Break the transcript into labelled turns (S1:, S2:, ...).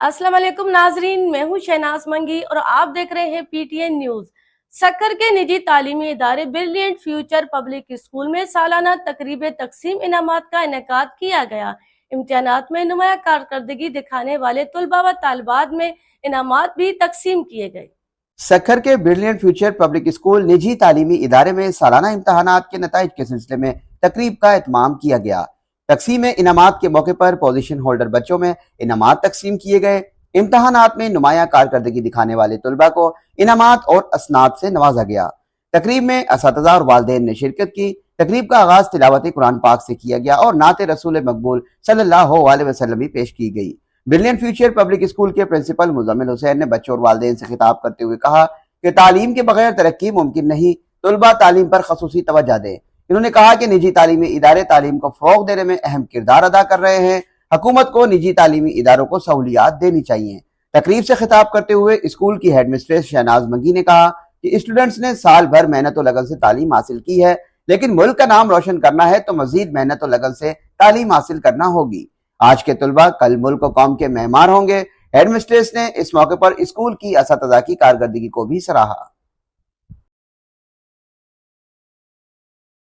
S1: अस्सलाम वालेकुम नाजरीन, मैं हूँ शहनाज मंगी और आप देख रहे हैं पीटीएन न्यूज। सक्कर के निजी तालीमी इदारे ब्रिलियंट फ्यूचर पब्लिक स्कूल में सालाना तकरीब तकसीम इनामात का इनेकाद किया गया। इम्तिहानात में नुमाया कारकर्दगी दिखाने वाले तुलबा व तालिबात में इनामात भी तकसीम किए गए।
S2: सक्खर के ब्रिलियंट फ्यूचर पब्लिक स्कूल निजी तालीमी इदारे में सालाना इम्तहानात के नताइज के सिलसिले में तकरीब का एहतमाम किया गया। तकसीम इनामात के मौके पर पोजीशन होल्डर बच्चों में इनामात तकसीम किए गए। इम्तहानात में नुमाया कारकर्दगी दिखाने वाले तुलबा को इनामात और असनाद से नवाजा गया। तकरीब में असातिज़ा और वालिदैन ने शिरकत की। तकरीब का आगाज तिलावत कुरान पाक से किया गया और नाते रसूल मकबूल सल्लल्लाहु अलैहि वसल्लम भी पेश की गई। ब्रिलियंट फ्यूचर पब्लिक स्कूल के प्रिंसिपल मुजम्मिल हुसैन ने बच्चों और वालिदैन से खिताब करते हुए कहा कि तालीम के बगैर तरक्की मुमकिन नहीं, तुलबा तालीम पर खसूसी तवज्जो दें। इन्होंने कहा कि निजी तालीमी इदारे तालीम को फरोग देने में अहम किरदार अदा कर रहे हैं। हुकूमत को निजी तालीमी इदारों को सहूलियात देनी चाहिए। तकरीब से खिताब करते हुए स्कूल की हेड मिस्ट्रेस शहनाज मंगी ने कहा कि स्टूडेंट्स ने साल भर मेहनत और लगन से तालीम हासिल की है, लेकिन मुल्क का नाम रोशन करना है तो मजीद मेहनत और लगन से तालीम हासिल करना होगी। आज के तुलबा कल मुल्क और कौम के मेहमान होंगे। हेड मिस्ट्रेस ने इस मौके पर स्कूल की असातिज़ा की कारकर्दगी को भी सराहा।